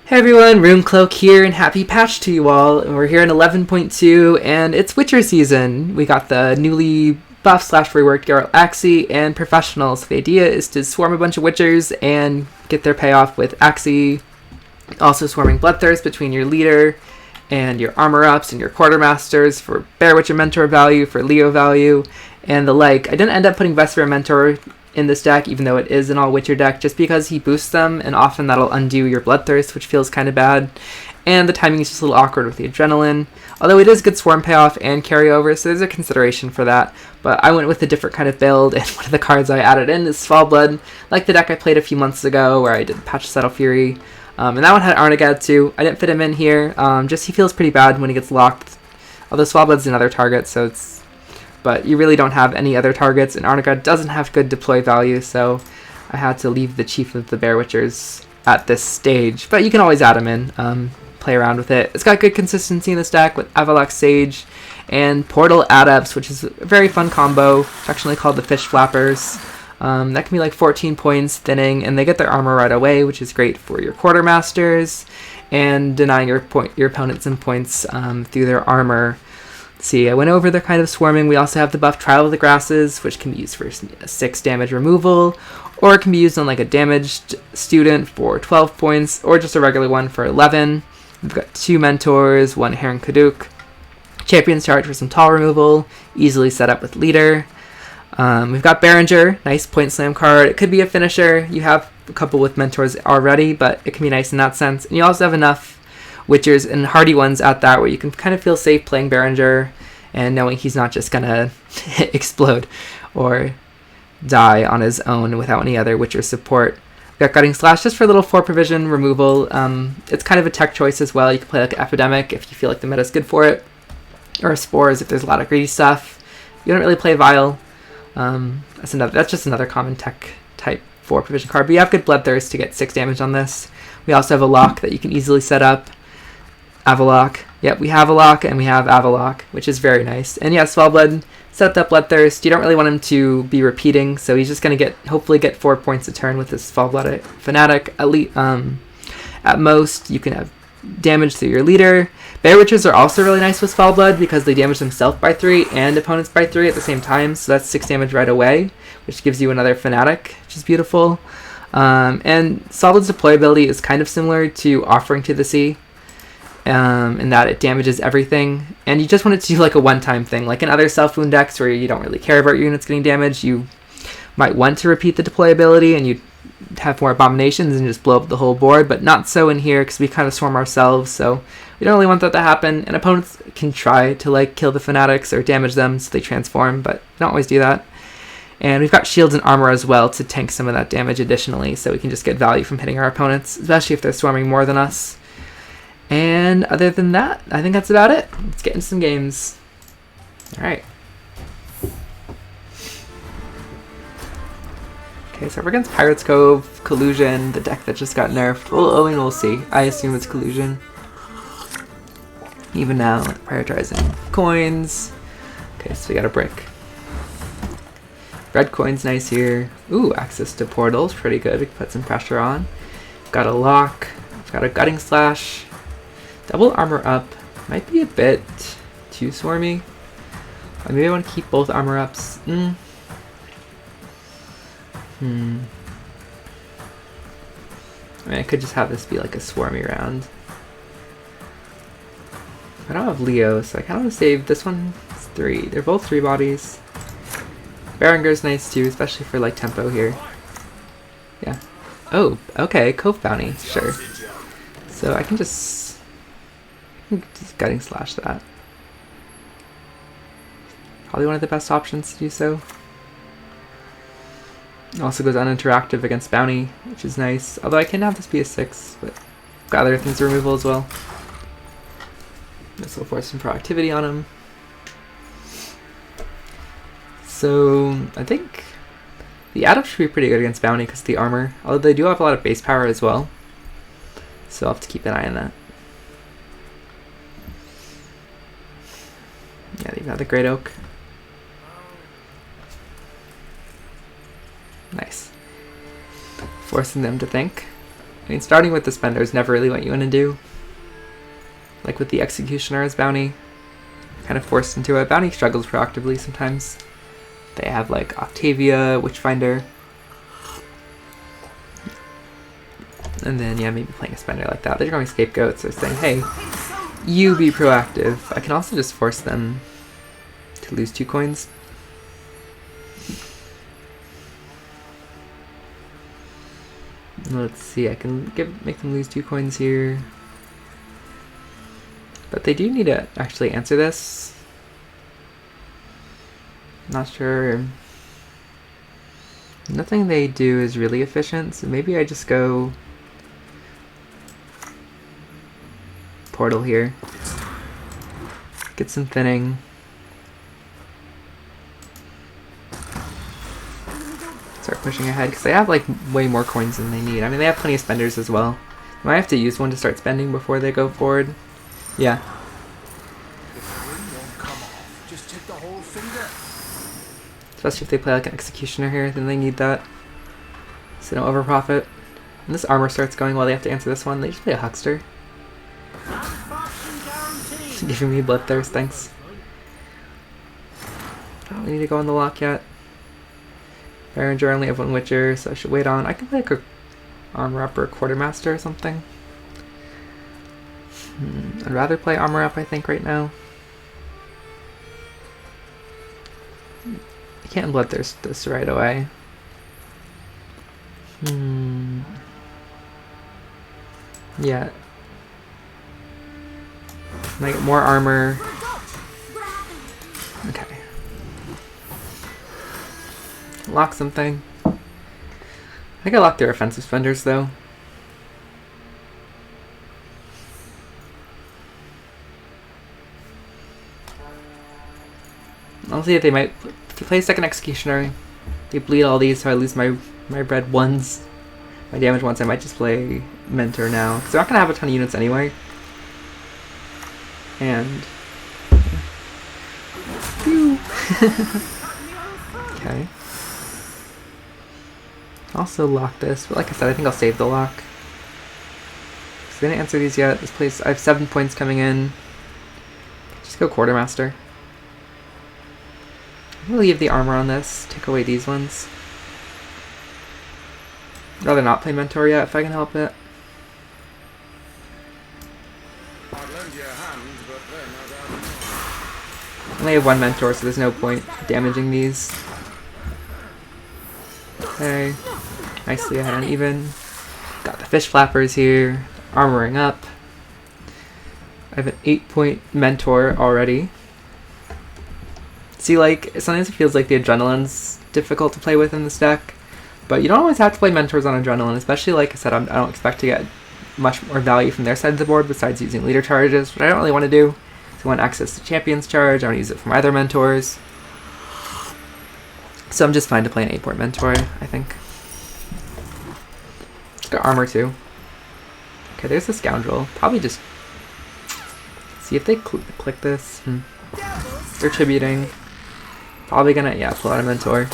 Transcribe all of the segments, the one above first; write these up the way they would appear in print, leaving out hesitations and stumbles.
Hey everyone, Runecloak here, and happy patch to you all. We're here in 11.2, and it's Witcher season. We got the newly buffed / reworked Geralt Axii and Professional. So the idea is to swarm a bunch of Witchers and get their payoff with Axii. Also swarming bloodthirst between your leader and your armor ups and your quartermasters for Bear Witcher mentor value, for Leo value, and the like. I didn't end up putting Vesper mentor in this deck, even though it is an all-Witcher deck, just because he boosts them, and often that'll undo your bloodthirst, which feels kind of bad. And the timing is just a little awkward with the adrenaline, although it is good swarm payoff and carryover, so there's a consideration for that. But I went with a different kind of build, and one of the cards I added in is Svalblod, like the deck I played a few months ago where I did Patricidal Fury. And that one had Arachas too. I didn't fit him in here, just he feels pretty bad when he gets locked, although Svalblod's another target, so it's... But you really don't have any other targets, and Arachas doesn't have good deploy value, so I had to leave the Chief of the Bear Witchers at this stage. But you can always add him in, play around with it. It's got good consistency in this deck with Avalax Sage and Portal Adepts, which is a very fun combo, affectionately called the Fish Flappers. That can be like 14 points thinning, and they get their armor right away, which is great for your quartermasters, and denying your opponents some points through their armor. See, I went over the kind of swarming. We also have the buff Trial of the Grasses, which can be used for 6 damage removal, or it can be used on like a damaged student for 12 points, or just a regular one for 11. We've got 2 mentors, 1 Heron Kaduk, Champion's Charge for some tall removal, easily set up with leader. We've got Behringer, nice point slam card. It could be a finisher. You have a couple with mentors already, but it can be nice in that sense. And you also have enough Witchers and hardy ones at that where you can kind of feel safe playing Behringer and knowing he's not just gonna explode or die on his own without any other Witcher support. We've got Gutting Slash just for a little 4 provision removal. It's kind of a tech choice as well. You can play like Epidemic if you feel like the meta's good for it, or Spores if there's a lot of greedy stuff. You don't really play Vial. That's just another common tech type 4 provision card. But you have good Bloodthirst to get 6 damage on this. We also have a lock that you can easily set up. Avalock. Yep, we have a lock and we have Avalock, which is very nice. And yeah, Svalblod set up Bloodthirst. You don't really want him to be repeating, so he's just going to hopefully get 4 points a turn with this Svalblod Fanatic. At most, you can have damage through your leader. Bear Witchers are also really nice with Svalblod because they damage themselves by 3 and opponents by 3 at the same time, so that's 6 damage right away, which gives you another Fanatic, which is beautiful. And Svalblod's deployability is kind of similar to Offering to the Sea, in that it damages everything, and you just want it to do like a one-time thing. Like in other self-wound decks where you don't really care about your units getting damaged, you might want to repeat the deployability and you have more abominations and just blow up the whole board, but not so in here because we kind of swarm ourselves, so we don't really want that to happen. And opponents can try to like kill the fanatics or damage them so they transform, but they don't always do that. And we've got shields and armor as well to tank some of that damage additionally, so we can just get value from hitting our opponents, especially if they're swarming more than us. And other than that, I think that's about it. Let's get into some games. Alright. Okay, so we're against Pirates Cove, Collusion, the deck that just got nerfed. We'll see. I assume it's Collusion. Even now, prioritizing coins. Okay, so we got a brick. Red coin's nice here. Ooh, access to portals, pretty good. We can put some pressure on. Got a lock. We've got a Gutting Slash. Double armor up. Might be a bit too swarmy. Maybe I want to keep both armor ups. I mean, I could just have this be like a swarmy round. I don't have Leo, so I kind of want to save this one. It's 3. They're both 3 bodies. Behringer's nice too, especially for like tempo here. Yeah. Oh, okay. Cove bounty. Sure. So I can just Gutting Slash that. Probably one of the best options to do so. It also goes uninteractive against bounty, which is nice. Although I can have this be a 6, but I've got other things to removal as well. This will force some proactivity on him. So I think the Adepts should be pretty good against bounty because of the armor. Although they do have a lot of base power as well. So I'll have to keep an eye on that. Yeah, they've got the Great Oak. Nice. Forcing them to think. I mean, starting with the spender is never really what you want to do. Like with the Executioner's bounty, kind of forced into it. Bounty struggles proactively sometimes. They have like Octavia, Witchfinder. And then, yeah, maybe playing a spender like that. They're going to be scapegoats. They're saying, hey, you be proactive. I can also just force them to lose 2 coins. Let's see, I can make them lose 2 coins here. But they do need to actually answer this. Not sure. Nothing they do is really efficient, so maybe I just go portal here. Get some thinning. Start pushing ahead, because they have like way more coins than they need. I mean, they have plenty of spenders as well. Might have to use one to start spending before they go forward. Yeah. Especially if they play like an Executioner here, then they need that. So don't overprofit. And this armor starts going while they have to answer this one. They just play a Huckster. Giving me bloodthirst, thanks. Don't need to go on the lock yet. Bear only have 1 Witcher, so I should wait on. I can play like a armor up or a quartermaster or something. I'd rather play armor up, I think, right now. I can't bloodthirst this right away. Yeah. Can I get more armor? Okay. Lock something. I think I locked their offensive spenders though. I'll see if they might. If you play second Executioner, they bleed all these, so I lose my red ones, my damage ones. I might just play Mentor now, because they're not gonna have a ton of units anyway. And okay. Also lock this, but like I said, I think I'll save the lock. So they didn't answer these yet. This place, I have 7 points coming in. Just go Quartermaster. I'm gonna leave the armor on this, take away these ones. I'd rather not play Mentor yet if I can help it. I only have 1 Mentor, so there's no point damaging these. Okay, nicely ahead on even. Got the fish flappers here, armoring up. I have an 8-point Mentor already. See, like, sometimes it feels like the Adrenaline's difficult to play with in this deck, but you don't always have to play Mentors on Adrenaline, especially, like I said, I don't expect to get much more value from their side of the board besides using leader charges, which I don't really want to do. So I want access to Champion's Charge, I want to use it from either Mentors. So I'm just fine to play an 8-point Mentor, I think. Let's go armor too. Okay, there's the Scoundrel. Probably just see if they click this. They're tributing. Probably gonna, yeah, pull out a Mentor.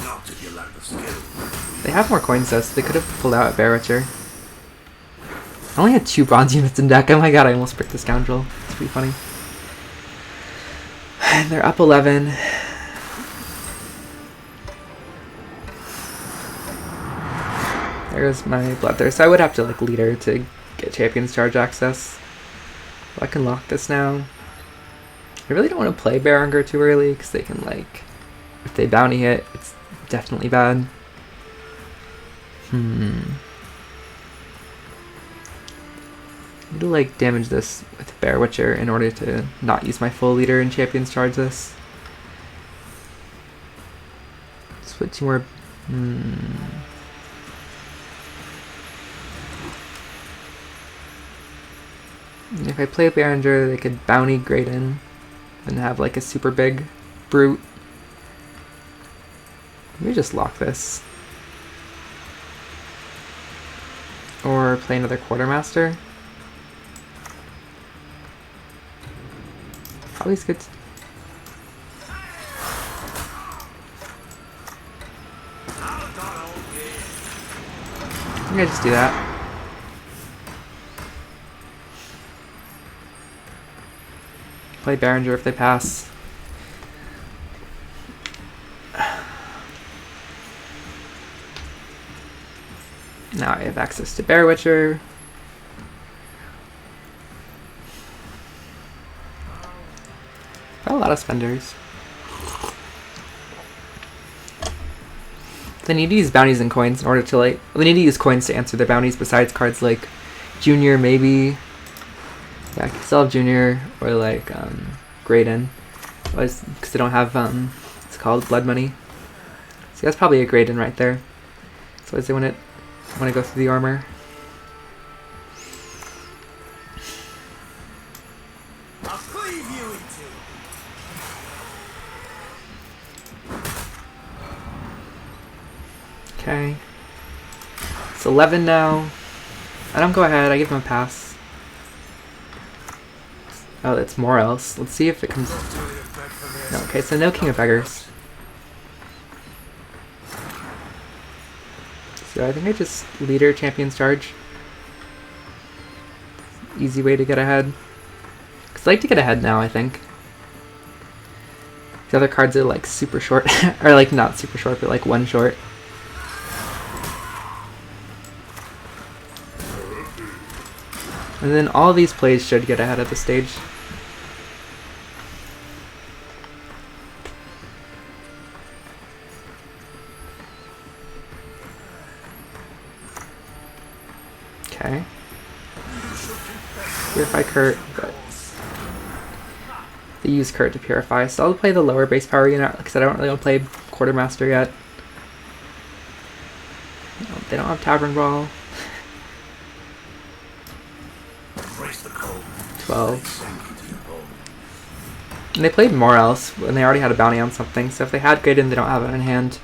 They have more coins though, so they could have pulled out a Bear Witcher. I only had 2 bronze units in deck. Oh my god, I almost picked the Scoundrel. It's pretty funny. And they're up 11. There's my bloodthirst. I would have to like leader to get Champion's Charge access. But I can lock this now. I really don't want to play Berenger too early because they can like, if they bounty hit, it's definitely bad. I need to like damage this with Bear Witcher in order to not use my full leader and Champion's Charge this. Let's put 2 more. If I play Berenger, they could bounty Graydon and have like a super big brute. Let me just lock this. Or play another Quartermaster. Probably is good. I think I just do that. Play Berenger if they pass. Now I have access to Bear Witcher. Got a lot of spenders. They need to use bounties and coins in order to like... Well, they need to use coins to answer their bounties besides cards like Junior, maybe. Yeah, I could still have Junior or like Graydon. Because they don't have, it's called Blood Money. So that's probably a Graydon right there. So as they want to go through the armor. I'll cleave you in two. Okay. It's 11 now. I don't go ahead, I give them a pass. Oh, it's more else. Let's see if it comes... No, okay, so no King of Beggars. So I think I just leader Champion's Charge. Easy way to get ahead. Because I like to get ahead now, I think. The other cards are like super short. Or like not super short, but like one short. And then all these plays should get ahead at this stage. Okay. Purify Kurt, but they use Kurt to purify, so I'll play the lower base power unit because I don't really want to play Quartermaster yet. No, they don't have Tavern Brawl. 12. And they played more else when they already had a bounty on something, so if they had Graydon, they don't have it in hand.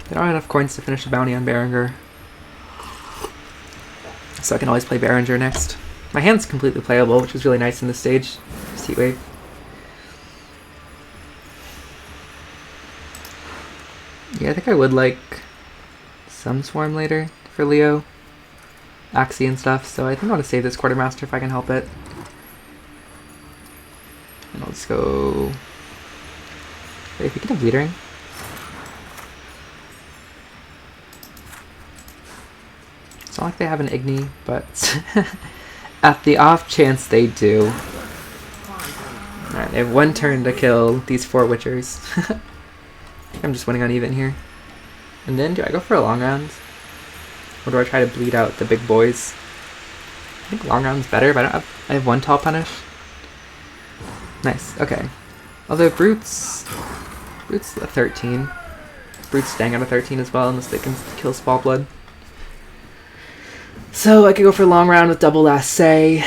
They don't have enough coins to finish a bounty on Berenger. So I can always play Berenger next. My hand's completely playable, which is really nice in this stage. Just Heat Wave. Yeah, I think I would like some Swarm later for Leo. Axii and stuff, so I think I want to save this Quartermaster if I can help it. And I'll just go... Wait, if we can have Leadering. It's not like they have an Igni, but at the off chance they do. Alright, they have one turn to kill these 4 Witchers. I'm just winning uneven here. And then do I go for a long round? Or do I try to bleed out the big boys? I think long round's better, but I have 1 tall punish. Nice, okay. Although Brute's a 13. Brute's staying at a 13 as well, unless they can kill Svalblod. So I could go for a long round with double last say.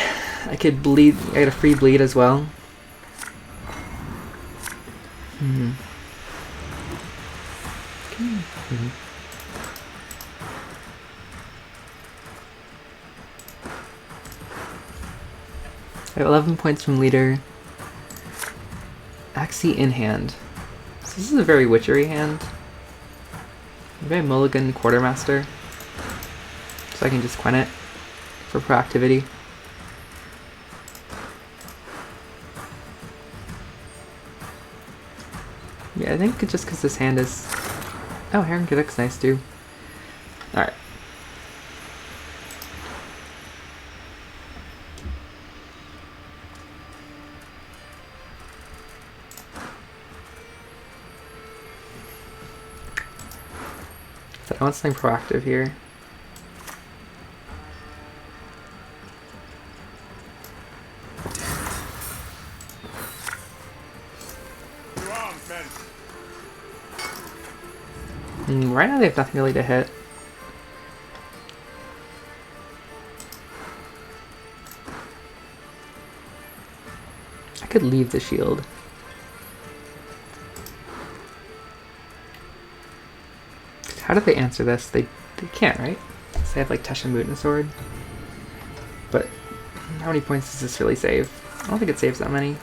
I could bleed, I get a free bleed as well. I have 11 points from leader. Axii in hand. So this is a very witchery hand. Maybe I mulligan Quartermaster. So I can just Gwent it for proactivity. Yeah, I think it's just because this hand is... Oh, Heron Cadic's nice too. Alright. So I want something proactive here. Right now they have nothing really to hit. I could leave the shield. How do they answer this? They can't, right? So they have like Teshamut and a sword. But how many points does this really save? I don't think it saves that many.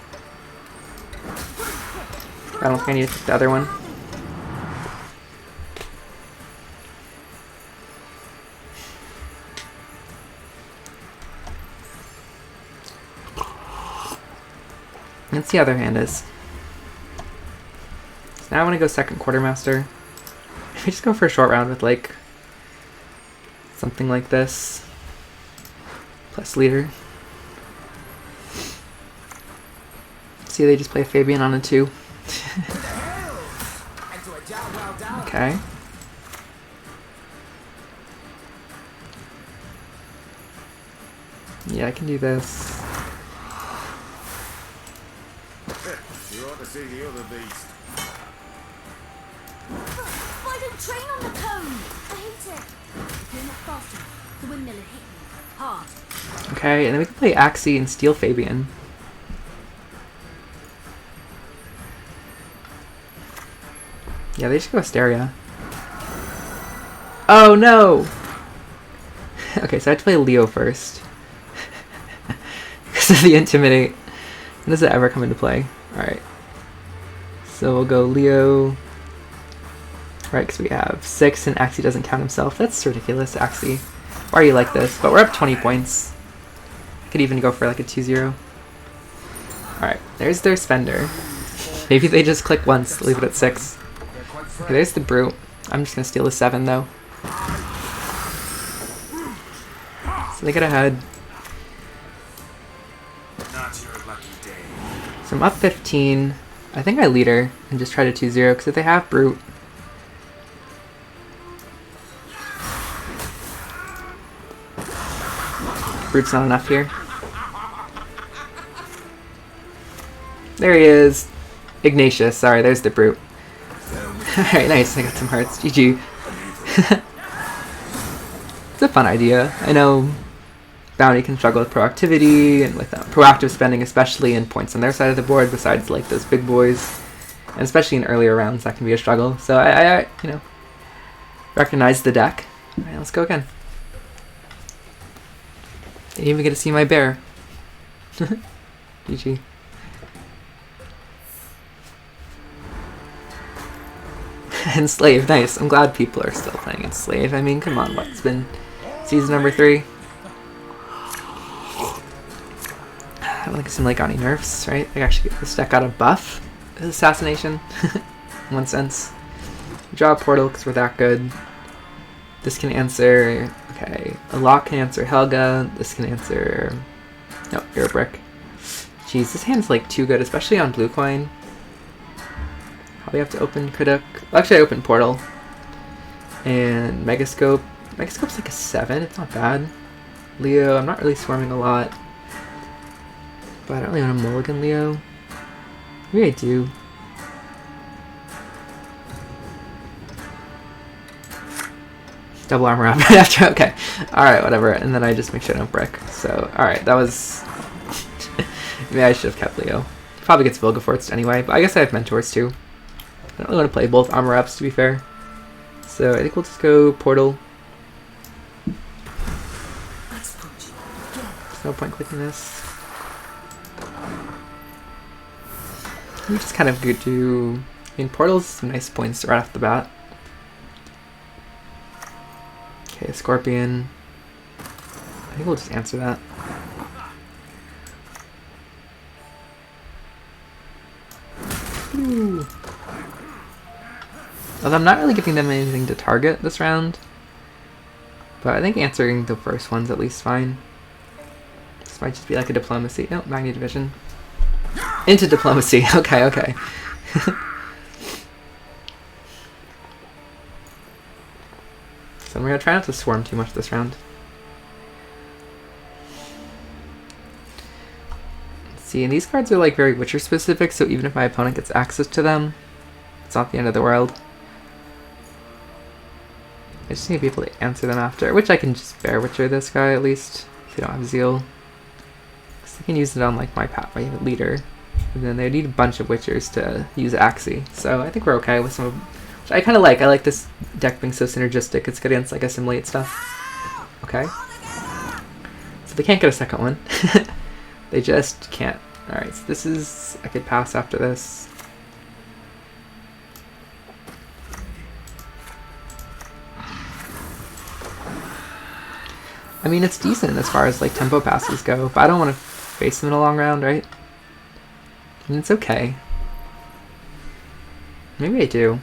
I don't think I need to pick the other one. Let's see how their hand is. So now I want to go second quartermaster. Maybe just go for a short round with like something like this. Plus leader. See, they just play Fabian on a 2. Okay. Yeah, I can do this. You ought to see the other beast. Why don't train on the cone? I hate it. If you're not fast enough, the windmill will hit you hard. Okay, and then we can play Axii and steal Fabian. Yeah, they just go Asteria. Oh no! Okay, so I have to play Leo first. Because of the Intimidate. When does it ever come into play? Alright. So we'll go Leo. Right, because we have 6 and Axii doesn't count himself. That's ridiculous, Axii. Why are you like this? But we're up 20 points. I could even go for like a 2-0. Alright, there's their spender. Maybe they just click once, leave it at 6. Okay, there's the brute. I'm just gonna steal the 7 though. So they get ahead. Not your lucky day. So I'm up 15. I think I lead her and just try to 2-0 because if they have brute. Brute's not enough here. There he is. Ignatius. Sorry, there's the brute. Alright, nice. I got some hearts. GG. It's a fun idea. I know Bounty can struggle with proactivity and with proactive spending, especially in points on their side of the board, besides like those big boys. And especially in earlier rounds, that can be a struggle. So I you know, recognize the deck. Alright, let's go again. Didn't even get to see my bear. GG. Enslave, nice. I'm glad people are still playing Enslave. I mean, come on, what? It's been season number 3. I don't think it's like got any nerfs, right? I actually get this deck got a buff. Assassination. In one sense. Draw a portal because we're that good. This can answer... Okay. A lock can answer Helga. This can answer... Nope, you're a brick. Jeez, this hand's like too good, especially on blue coin. Probably have to open Critic. Well, actually, I opened Portal. And Megascope. Megascope's like a 7. It's not bad. Leo, I'm not really swarming a lot. But I don't really want to mulligan Leo. Maybe I do. Double armor up right after. Okay. Alright, whatever. And then I just make sure I don't brick. So, alright, that was... Maybe I should have kept Leo. Probably gets Vilgefortz anyway, but I guess I have Mentors too. I don't really want to play both armor ups, to be fair. So I think we'll just go Portal. There's no point clicking this. We just kind of go to... I mean, Portal's some nice points right off the bat. Okay, Scorpion. I think we'll just answer that. Ooh. Although I'm not really giving them anything to target this round. But I think answering the first one's at least fine. This might just be like a diplomacy. Nope, Magni Division. Into diplomacy. Okay, okay. So I'm going to try not to swarm too much this round. Let's see, and these cards are like very Witcher specific, so even if my opponent gets access to them, it's not the end of the world. I just need to be able to answer them after, which I can just Bear Witcher this guy at least, if they don't have Zeal. Because I can use it on like my leader. And then they need a bunch of Witchers to use Axii. So I think we're okay with some of... Which I kind of like. I like this deck being so synergistic. It's good against like Assimilate stuff. Okay. So they can't get a second one. They just can't. Alright, so this is... I could pass after this. I mean, it's decent as far as like tempo passes go, but I don't want to face them in a long round, right? And it's okay. Maybe I do.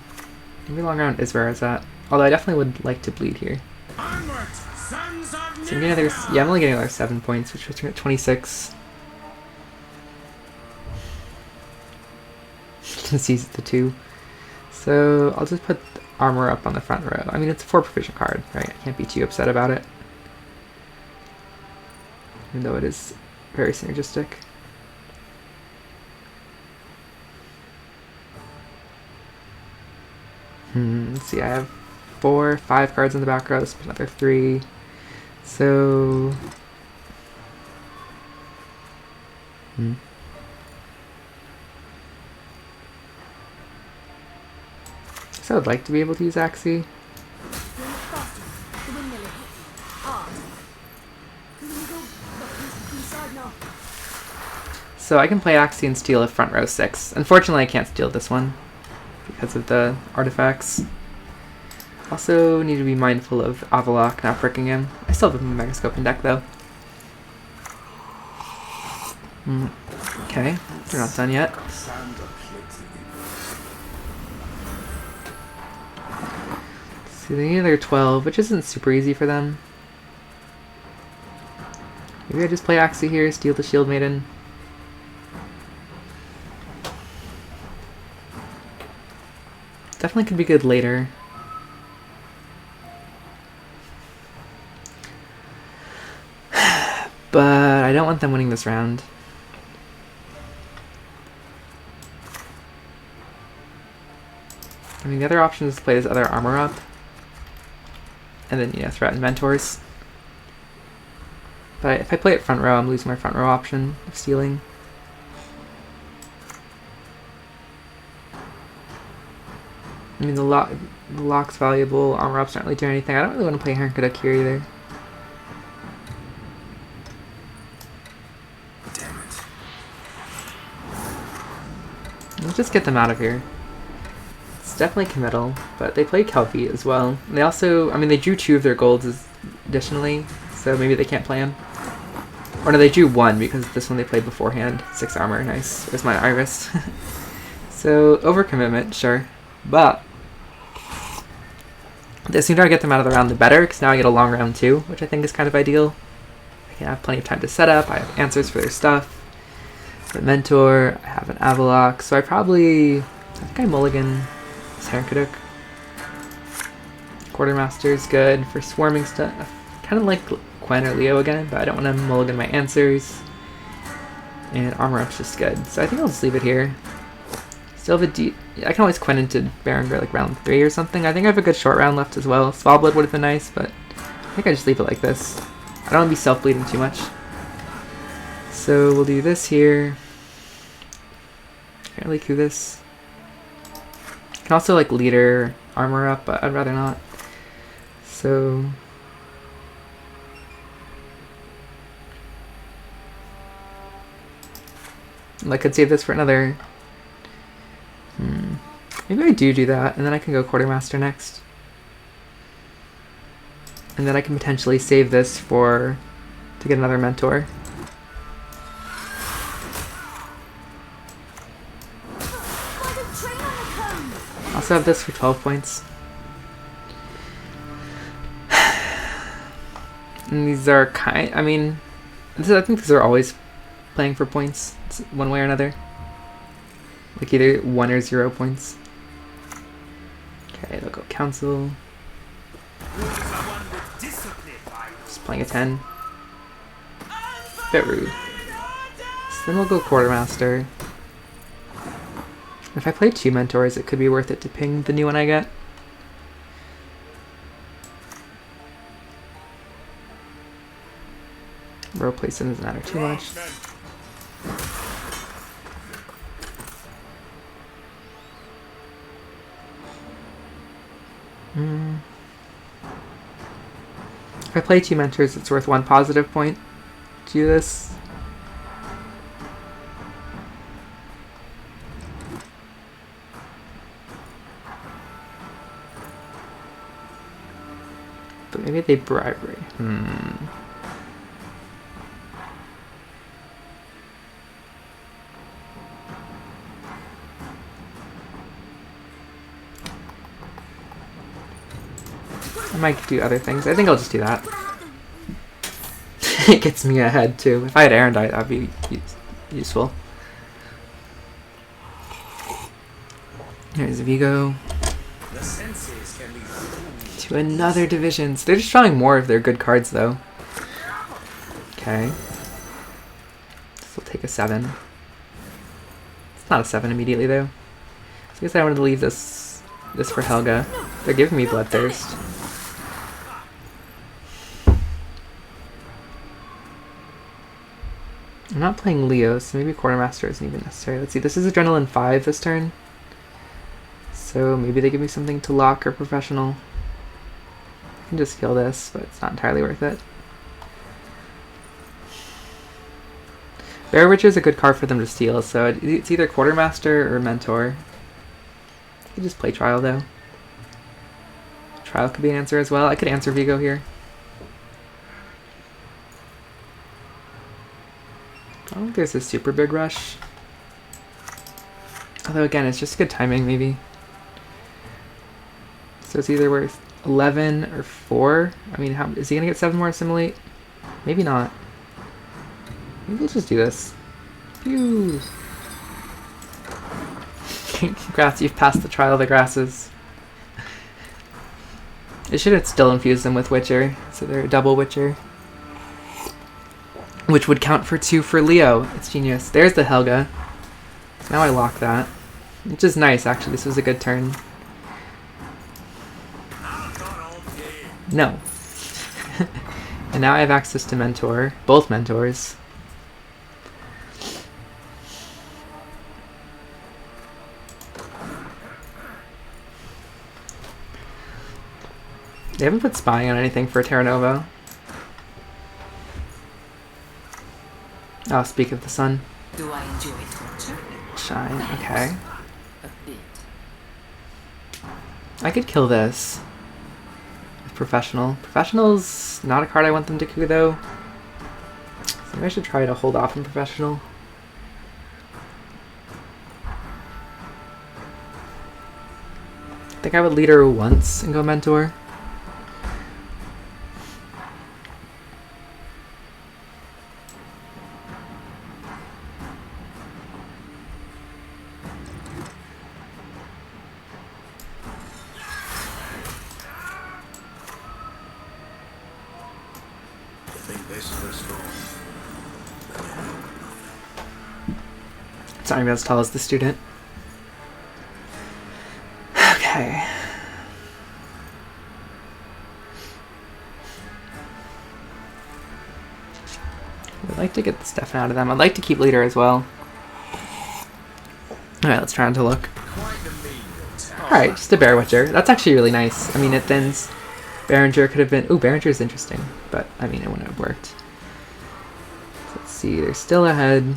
Maybe long round is where I was at. Although I definitely would like to bleed here. Onward, sons of So I'm getting another, yeah, I'm only getting another 7 points, which was 26. Sees the 2. So I'll just put armor up on the front row. I mean, it's a 4 provision card, right? I can't be too upset about it. Even though it is very synergistic. Let's see, I have 5 cards in the back row, let's put another 3. So... So I'd like to be able to use Axii. So I can play Axii and steal a front row 6. Unfortunately, I can't steal this one because of the artifacts. Also need to be mindful of Avalok not pricking him. I still have a Megascope in deck though. Okay, they're not done yet. See, they need another 12, which isn't super easy for them. Maybe I just play Axii here, steal the Shield Maiden. Definitely could be good later. But I don't want them winning this round. I mean, the other option is to play this other armor up. And then, you know, threaten mentors. But if I play it front row, I'm losing my front row option of stealing. I mean, the lock's valuable, armor ups aren't really doing anything. I don't really want to play Hernkaduk here either. Damn it. Let's just get them out of here. It's definitely committal, but they play Cove as well. They also, I mean, they drew 2 of their golds additionally, so maybe they can't play them. Or no, they drew 1 because this one they played beforehand. 6 armor, nice. There's my Iris. So, overcommitment, sure. But the sooner I get them out of the round, the better, because now I get a long round too, which I think is kind of ideal. I can have plenty of time to set up, I have answers for their stuff. The Mentor, I have an Avalok, so I think I mulligan this Hernkaduk. Quartermaster is good for swarming stuff. Kind of like Gwent or Leo again, but I don't want to mulligan my answers. And armor up's just good, so I think I'll just leave it here. Still have I can always Gwent into Berengar like round 3 or something. I think I have a good short round left as well. Svalblod would have been nice, but I think I just leave it like this. I don't want to be self-bleeding too much. So we'll do this here. Can't really coup this. Can also like leader armor up, but I'd rather not. So I could save this for another. Maybe I do that, and then I can go Quartermaster next. And then I can potentially save this to get another Mentor. Also have this for 12 points. And these are I mean, I think these are always playing for points, one way or another. Like either 1 or 0 points. Okay, they'll go Council. Just playing a 10. Bit rude. So then we'll go Quartermaster. If I play 2 Mentors, it could be worth it to ping the new one I get. Row placement doesn't matter too much. If I play 2 Mentors, it's worth 1 positive point to do this. But maybe they bribery. I might do other things. I think I'll just do that. It gets me ahead too. If I had Erendite, that'd be useful. Here's Vigo. To another division. So they're just drawing more of their good cards though. Okay. This will take a 7. It's not a 7 immediately though. So I guess I wanted to leave this for Helga. They're giving me bloodthirst. I'm not playing Leo, so maybe Quartermaster isn't even necessary. Let's see, this is Adrenaline 5 this turn. So maybe they give me something to lock or Professional. I can just kill this, but it's not entirely worth it. Bear Witcher is a good card for them to steal, so it's either Quartermaster or Mentor. You can just play Trial though. Trial could be an answer as well. I could answer Vigo here. I don't think there's a super big rush. Although again, it's just good timing maybe. So it's either worth 11 or 4. I mean, how is he gonna get 7 more assimilate? Maybe not. Maybe we'll just do this. Phew. Congrats, you've passed the Trial of the Grasses. It should have still infused them with Witcher, so they're a double Witcher. Which would count for 2 for Leo. It's genius. There's the Helga. Now I lock that. Which is nice, actually. This was a good turn. No. And now I have access to Mentor. Both Mentors. They haven't put spying on anything for Terra Nova. Oh, speak of the sun. Do I enjoy torture? Shine, okay. A bit. I could kill this. With Professional. Professional's not a card I want them to coup though. So maybe I should try to hold off on Professional. I think I would lead her once and go Mentor. It's not even as tall as the student. Okay. I'd like to get the stuff out of them. I'd like to keep leader as well. Alright, let's try on to look. Alright, just a Bear Witcher. That's actually really nice. I mean, it thins. Behringer could have been... Ooh, Behringer's interesting. But, I mean, it wouldn't have worked. So let's see. They're still ahead.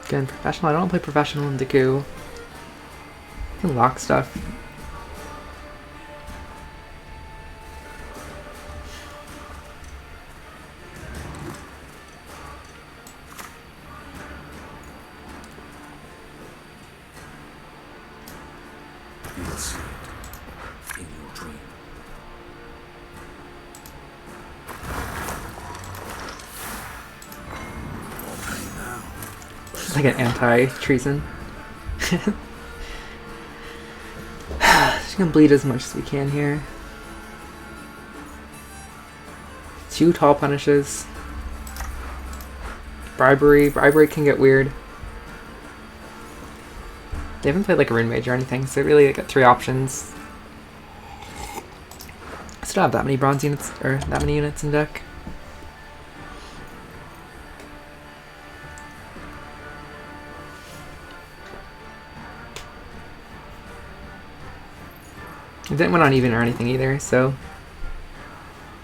Again, Professional. I don't play Professional in Deku. I can lock stuff. You will see it in your dream. It's like an anti-treason. Just gonna bleed as much as we can here. 2 tall punishes. Bribery. Bribery can get weird. They haven't played like a Rune Mage or anything, so really they got 3 options. I still have that many bronze units, or that many units in deck. It didn't went on even or anything either, so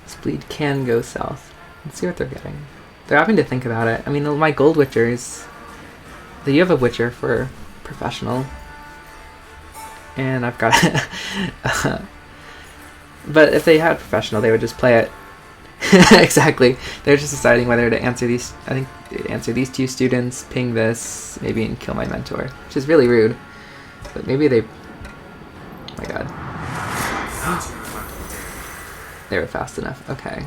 this bleed can go south. Let's see what they're getting. They're having to think about it. I mean, my gold Witchers, you have a Witcher for Professional, and I've got but if they had Professional, they would just play it Exactly. They're just deciding whether to answer these. I think they'd answer these two students, ping this, maybe, and kill my mentor, which is really rude. But maybe they. Oh my god. They were fast enough. Okay.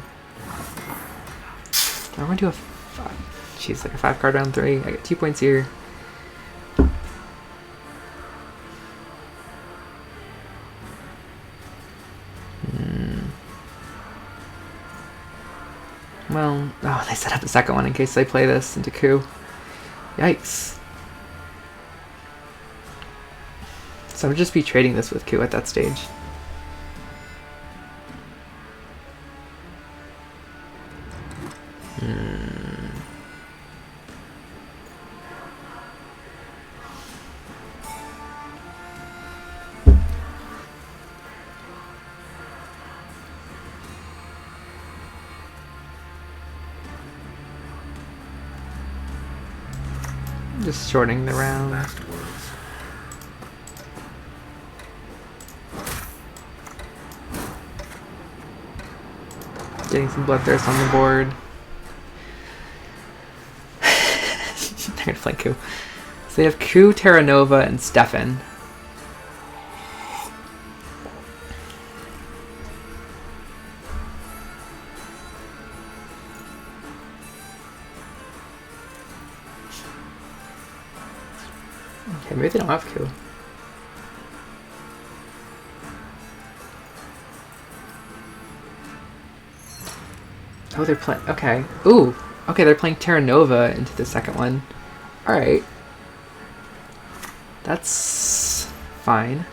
I want to do a 5. Jeez, like a 5-card round 3. I get 2 points here. Well, oh, they set up the second one in case they play this into coup. Yikes. So I would just be trading this with coup at that stage. Just shorting the round. Last words. Getting some bloodthirst on the board. They're gonna play coup. So they have coup, Terra Nova, and Stefan. Okay, maybe they don't have coup. Oh, they're playing. Okay. Ooh. Okay, they're playing Terra Nova into the second one. Alright. That's fine.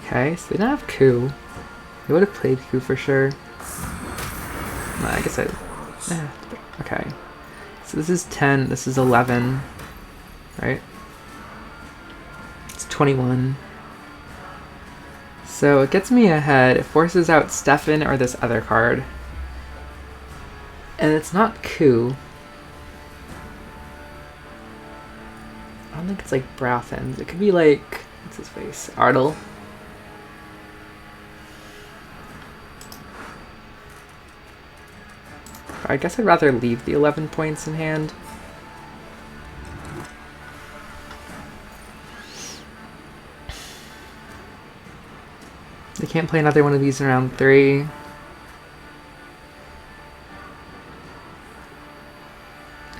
Okay, so they don't have coup. They would have played coup for sure. Nah, I guess I. Okay. So this is 10, this is 11. Right? It's 21. So it gets me ahead. It forces out Stefan or this other card. And it's not coup. I don't think it's like Brathens. It could be like, what's his face? Ardle. I guess I'd rather leave the 11 points in hand. They can't play another one of these in round 3.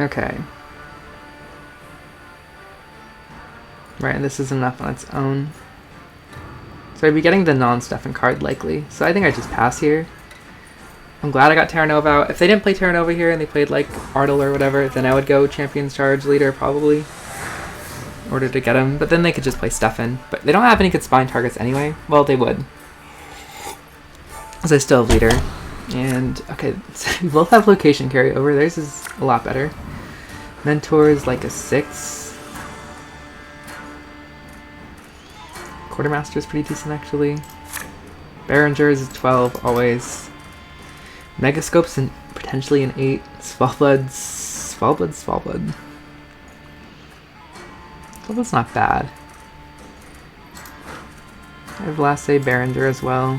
Okay. Right, and this is enough on its own. So I'd be getting the non-Stefan card likely. So I think I just pass here. I'm glad I got Terra Nova out. If they didn't play Terra Nova here and they played like Ardle or whatever, then I would go Champion's Charge Leader probably in order to get him. But then they could just play Stefan. But they don't have any good spine targets anyway. Well, they would. Because I still have Leader. And, okay, we both have location carryover. Theirs is a lot better. Mentor is like a 6. Quartermaster is pretty decent actually. Behringer is a 12 always. Megascope's and potentially an 8. Svalblod's Svalblod's not bad. I have last say Behringer as well.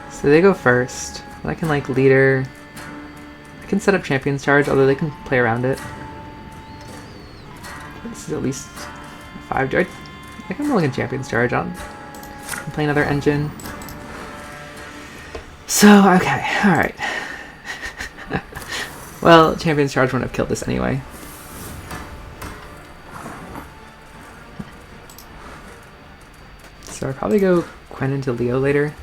So they go first. I can like Leader. I can set up Champion's Charge, although they can play around it. This is at least 5. I think I'm looking Champion's Charge on. Play another engine. So, okay, alright. Well, Champion's Charge wouldn't have killed this anyway. So I'll probably go Gwent into Leo later.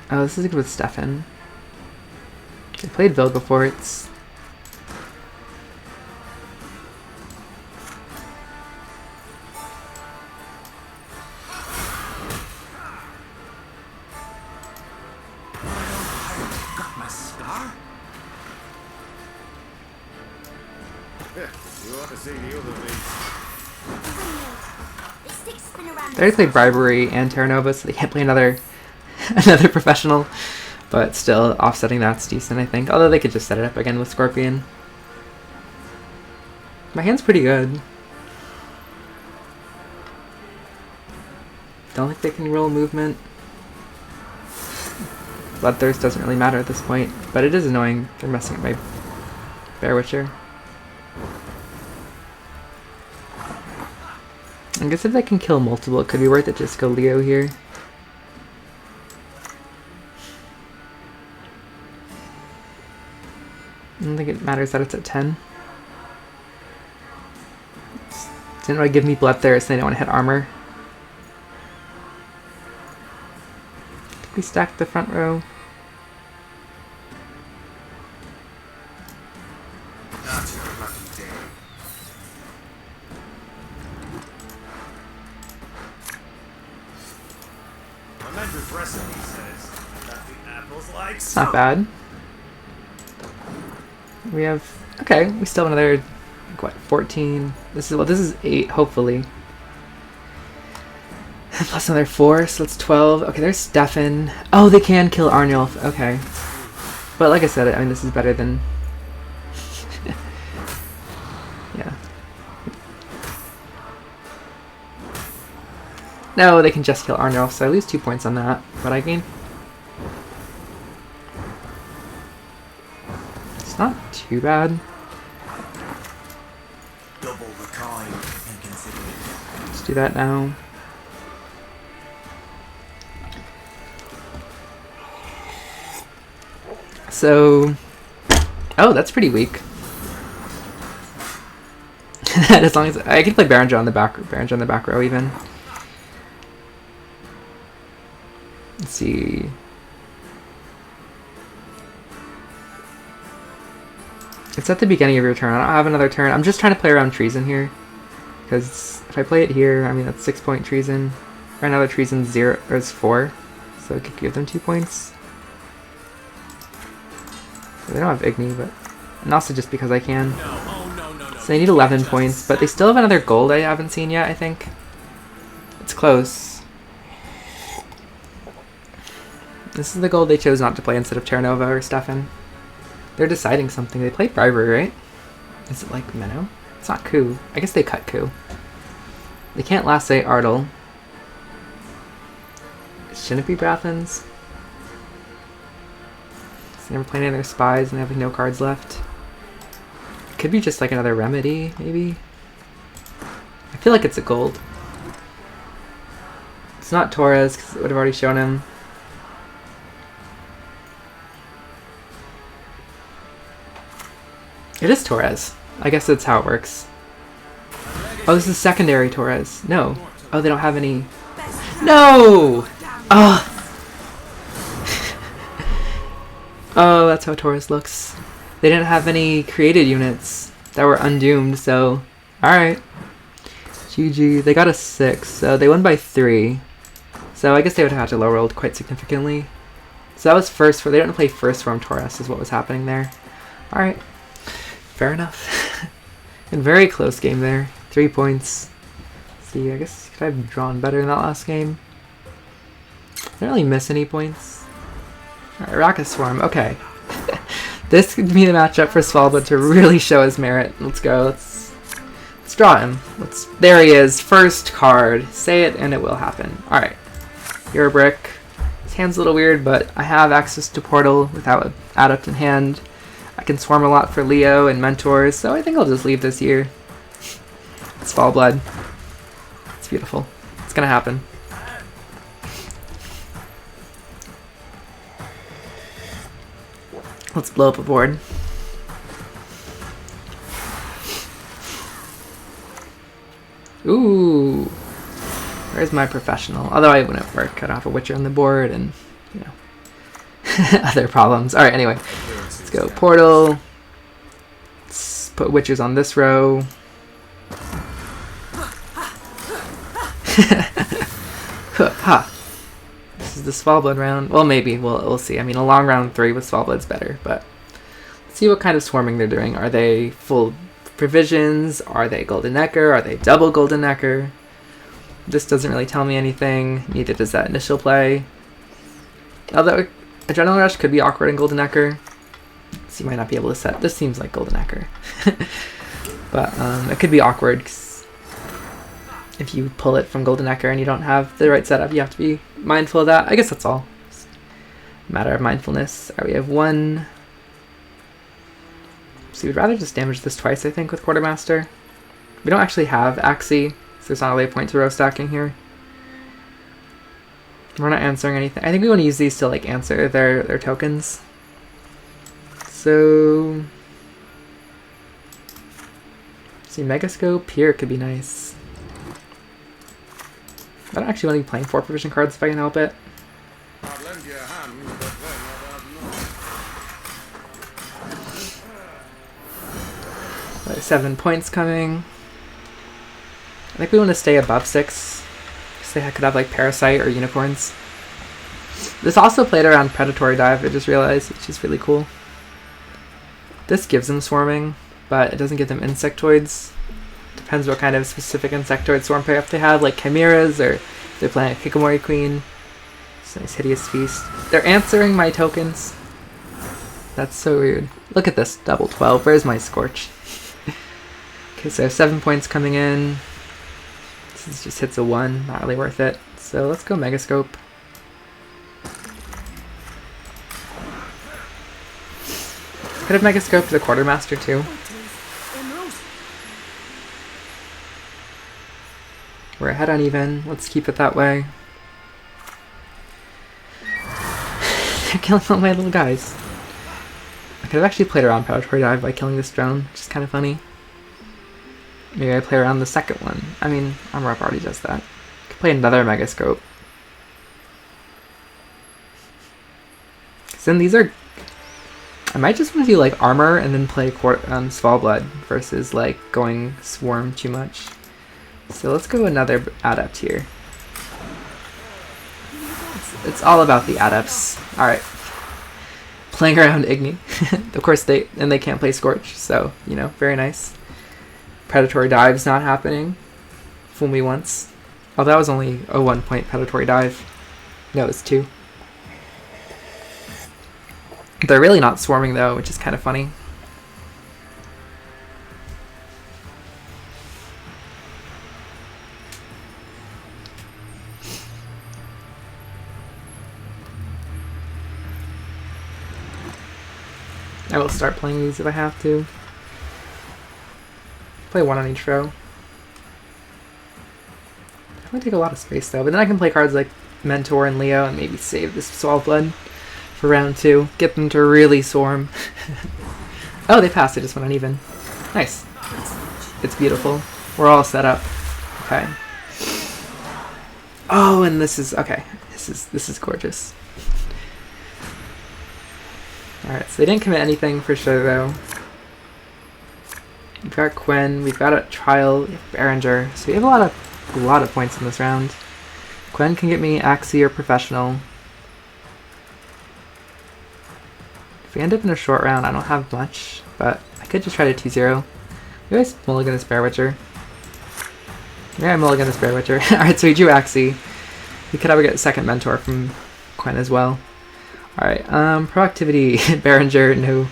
Oh, this is good with Stefan. I played Vild before, it's... They already played Bribery and Terra Nova, so they can't play another another professional. But still, offsetting that's decent, I think. Although they could just set it up again with Scorpion. My hand's pretty good. Don't think they can roll movement. Bloodthirst doesn't really matter at this point, but it is annoying. They're messing with my Bear Witcher. I guess if they can kill multiple, it could be worth it to just go Leo here. I don't think it matters that it's at 10. Didn't really give me Bloodthirst, and they don't want to hit armor. I think we stacked the front row. Not your lucky day. Remember's recipe says that the apples like It's not bad. We have, okay, we still have another, what, 14. This is 8, hopefully. Plus another 4, so that's 12. Okay, there's Stefan. Oh, they can kill Arnulf. Okay. But like I said, I mean, this is better than... yeah. No, they can just kill Arnulf, so I lose 2 points on that. But I gain... It's not too bad. double the kind and consider it. Let's do that now. So, oh, that's pretty weak. As long as I can play Berenja on the back row even. Let's see. It's at the beginning of your turn. I don't have another turn. I'm just trying to play around treason here, because if I play it here, I mean that's 6-point treason. Right now the treason 0 or is 4, so I could give them 2 points. They don't have Igni, but... And also just because I can. So they need 11 points, but they still have another gold I haven't seen yet, I think. It's close. This is the gold they chose not to play instead of Terranova or Stefan. They're deciding something. They play Bribery, right? Is it like Minnow? It's not Coup. I guess they cut Coup. They can't last say Ardle. Shouldn't it be Brathens? They never play any of their spies and they have no cards left. It could be just like another remedy, maybe? I feel like it's a gold. It's not Torres, because it would have already shown him. It is Torres. I guess that's how it works. Oh, this is secondary Torres. No. Oh, they don't have any... No! Oh! Oh, that's how Torres looks. They didn't have any created units that were undoomed, so... Alright. GG. They got a 6, so they won by 3. So I guess they would have had to low roll quite significantly. So that was first for... They didn't play first form Torres is what was happening there. Alright. Fair enough. And very close game there. 3 points. Let's see, I guess could I have drawn better in that last game? I didn't really miss any points. Alright, Arachas Swarm. Okay. This could be the matchup for Svalblod to really show his merit. Let's go. Let's draw him. There he is. First card. Say it and it will happen. Alright. You're a brick. His hand's a little weird, but I have access to Portal without an Adept in hand. I can swarm a lot for Leo and Mentors, so I think I'll just leave this year. It's Svalblod. It's beautiful. It's gonna happen. Let's blow up a board. Ooh. Where's my professional? Although I wouldn't work. I don't have a Witcher on the board and, you know, other problems. Alright, anyway. Let's go Portal. Let's put Witchers on this row. Ha. This is the Svalblod round. Well, maybe. We'll see. I mean, a long round 3 with Svalblod's better, but let's see what kind of swarming they're doing. Are they full provisions? Are they Golden Necker? Are they double Golden Necker? This doesn't really tell me anything. Neither does that initial play. Although Adrenaline Rush could be awkward in Golden Necker. So you might not be able to set. This seems like Golden Necker. But it could be awkward. if you pull it from Golden Echo and you don't have the right setup, you have to be mindful of that. I guess that's all. It's a matter of mindfulness. Alright, we have one. So we'd rather just damage this twice, I think, with Quartermaster. We don't actually have Axii, so there's not really a point to row stacking here. We're not answering anything. I think we want to use these to like answer their tokens. So, see, Megascope here could be nice. I don't actually want to be playing 4 provision cards if I can help it. I'll lend you a hand, but then I don't know. 7 points coming. I think we want to stay above 6. Because they could have like Parasite or Unicorns. This also played around Predatory Dive, I just realized, which is really cool. This gives them swarming, but it doesn't give them insectoids. Depends what kind of specific insectoid swarm payoff they have, like chimeras, or if they're playing a Hikikomori Queen. It's a nice Hideous Feast. They're answering my tokens. That's so weird. Look at this, double 12. Where's my Scorch? Okay, so 7 points coming in. This just hits a 1, not really worth it. So let's go Megascope. Could have Megascoped the Quartermaster too. We're ahead uneven. Let's keep it that way. They're killing all my little guys. I could have actually played around Predatory Dive by killing this drone, which is kind of funny. Maybe I play around the second one. I mean, Armor Up already does that. Could play another Megascope. Because then these are... I might just want to do like Armor and then play Svalblod versus like going Swarm too much. So let's go another Adept here. It's all about the Adepts. Alright. Playing around Igni. Of course they can't play Scorch, so, you know, very nice. Predatory Dive's not happening. Fool me once. Oh, that was only a 1 point Predatory Dive. No, it's 2. They're really not swarming though, which is kind of funny. I will start playing these if I have to. Play 1 on each row. Definitely take a lot of space though, but then I can play cards like Mentor and Leo and maybe save this Svalblod for round 2. Get them to really swarm. Oh, they passed. It just went uneven. Nice. It's beautiful. We're all set up. Okay. Oh, and this is... Okay. This is gorgeous. Alright, so they didn't commit anything for sure, though. We've got Quen. We've got a Trial. Berenger. So we have a lot of points in this round. Quen can get me Axii or Professional. If we end up in a short round, I don't have much, but I could just try to 2-0. We always mulligan this Bear Witcher. Yeah, I mulligan this Bear Witcher. Alright, so we drew Axii. We could ever get a second Mentor from Quen as well. Alright, Proactivity, Berenger, no.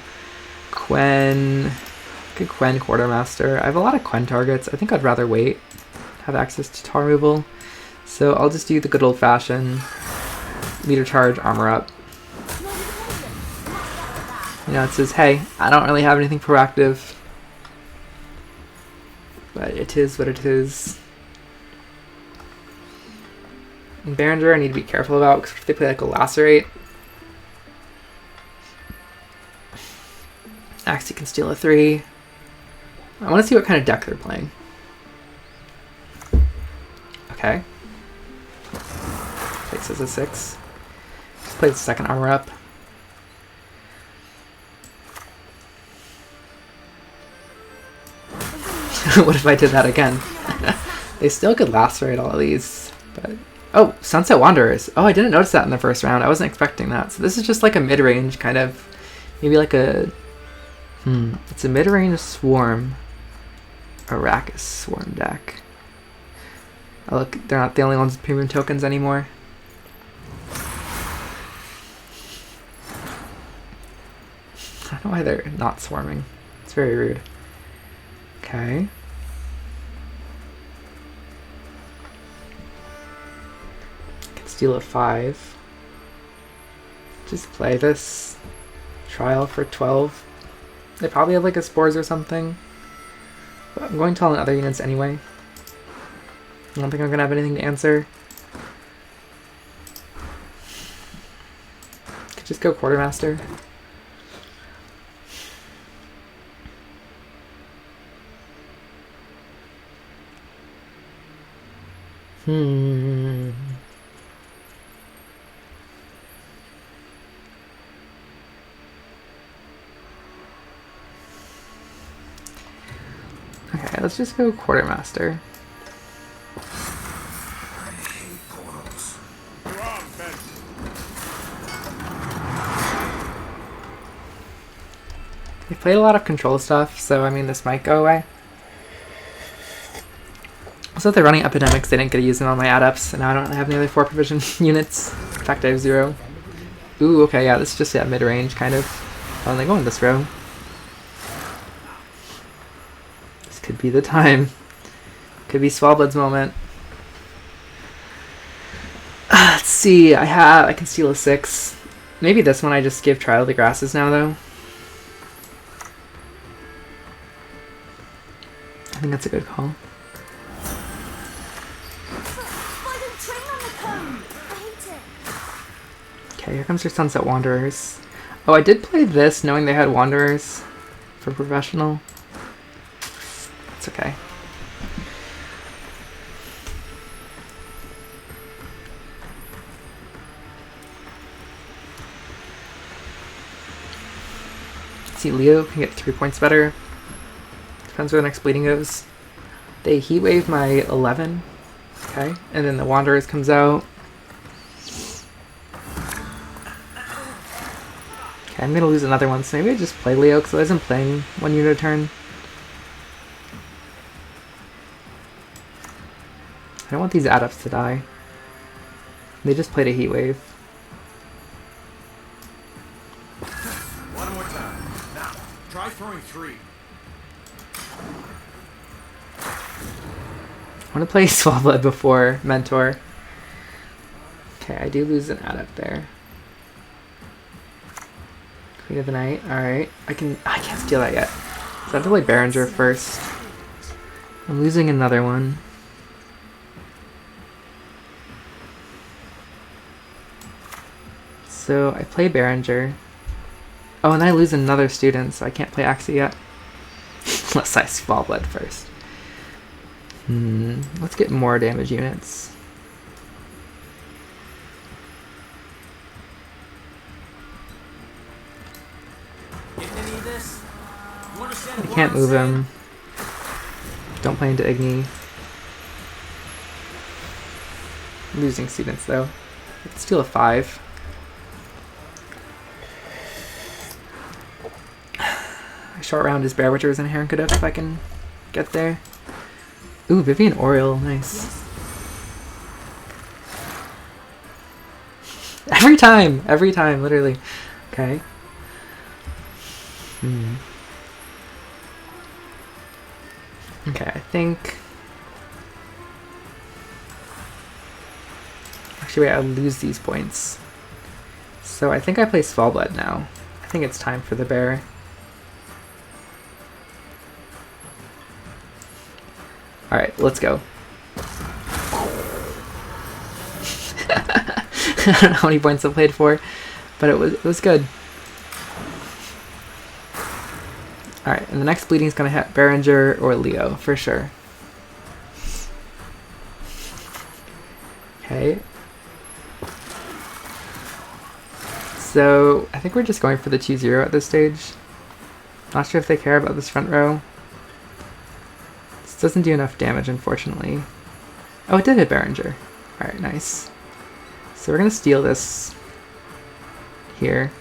Quen. Good Quen Quartermaster. I have a lot of Quen targets. I think I'd rather wait. Have access to tar removal. So I'll just do the good old fashioned leader charge, armor up. You know, it says, hey, I don't really have anything proactive. But it is what it is. And Berenger I need to be careful about, because if they play like a Lacerate, Axii can steal a 3. I want to see what kind of deck they're playing. Okay. Takes as a 6. Just play the second armor up. What if I did that again? They still could lacerate all of these, but... Oh, Sunset Wanderers. Oh, I didn't notice that in the first round. I wasn't expecting that. So this is just like a mid-range kind of... Maybe like a... It's a mid-range Swarm. Arachas Swarm deck. Oh look, they're not the only ones with premium tokens anymore. I don't know why they're not swarming. It's very rude. Okay. Steal a 5. Just play this. Trial for 12. They probably have like a spores or something. But I'm going to all in other units anyway. I don't think I'm gonna have anything to answer. Could just go quartermaster. Okay, let's just go quartermaster. I hate portals. They played a lot of control stuff, so I mean this might go away. Also, if they're running epidemics, they didn't get to use them on my adepts, and now I don't have any other 4 provision units. In fact, I have 0. Ooh, okay, yeah, this is just mid-range, kind of. Oh, they go in this row. This could be the time. Could be Svalblod's moment. Let's see, I can steal a 6. Maybe this one I just give Trial of the Grasses now, though. I think that's a good call. Why don't train on the cone? I hate it. Okay, here comes your Sunset Wanderers. Oh, I did play this knowing they had Wanderers for Professional. It's okay. See, Leo can get 3 points better. Depends where the next bleeding goes. They heat wave my 11. Okay, and then the Wanderers comes out. Okay, I'm gonna lose another one, so maybe I just play Leo because I wasn't playing 1 unit a turn. I don't want these adepts to die. They just played a heat wave. One more time. Now, try throwing 3. I want to play Svalblod before Mentor. Okay, I do lose an adept there. Queen of the Night. Alright. I can't steal that yet. So I have to play Berenger first. I'm losing another one. So I play Berenger. Oh, and I lose another student, so I can't play Axii yet. Unless I Svalblod first. Let's get more damage units. I can't move him. Don't play into Igni. Losing students though. Let's steal a 5. Short round is Bear Witchers and Heron-Kadif if I can get there. Ooh, Vivian Oriole, nice. Every time, literally. Okay. Okay, I think... Actually, wait, I'll lose these points. So I think I play Svalblod now. I think it's time for the bear. Alright, let's go. I don't know how many points I played for, but it was good. Alright, and the next bleeding is going to hit Berenger or Leo, for sure. Okay. So, I think we're just going for the 2-0 at this stage. Not sure if they care about this front row. This doesn't do enough damage, unfortunately. Oh, it did hit Berenger. Alright, nice. So we're going to steal this here.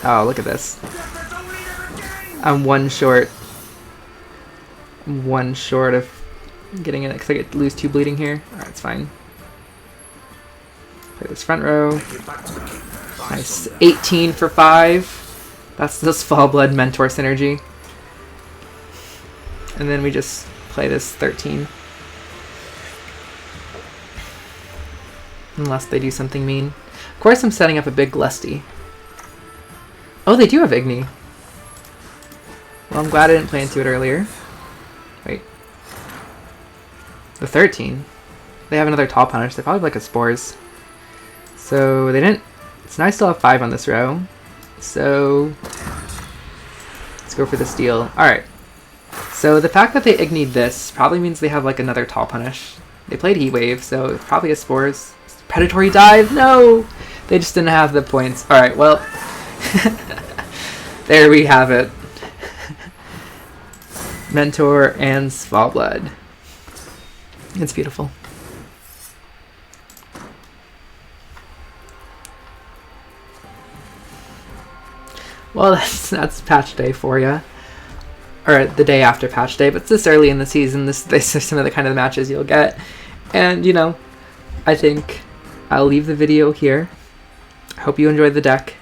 Oh, look at this. I'm one short. One short of getting in it because I get lose 2 bleeding here. Alright, it's fine. Play this front row. Nice. 18 for 5. That's the Svalblod Mentor synergy. And then we just play this 13. Unless they do something mean. Of course I'm setting up a big Lusty. Oh, they do have Igni. Well, I'm glad I didn't play into it earlier. Wait. The 13. They have another Tall Punish. They probably have like a Spores. So they didn't... So now I still have 5 on this row. So... let's go for the steal. Alright. So the fact that they Ignied this probably means they have like another Tall Punish. They played Heat Wave, so it's probably a Spores. Predatory Dive? No! They just didn't have the points. Alright, well... there we have it. Mentor and Svalblod. It's beautiful. Well, that's patch day for you. Or the day after patch day, but it's this early in the season. This are some of the kind of matches you'll get. And, you know, I think I'll leave the video here. I hope you enjoyed the deck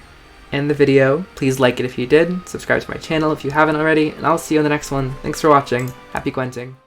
and the video. Please like it if you did. Subscribe to my channel if you haven't already. And I'll see you in the next one. Thanks for watching. Happy Gwenting.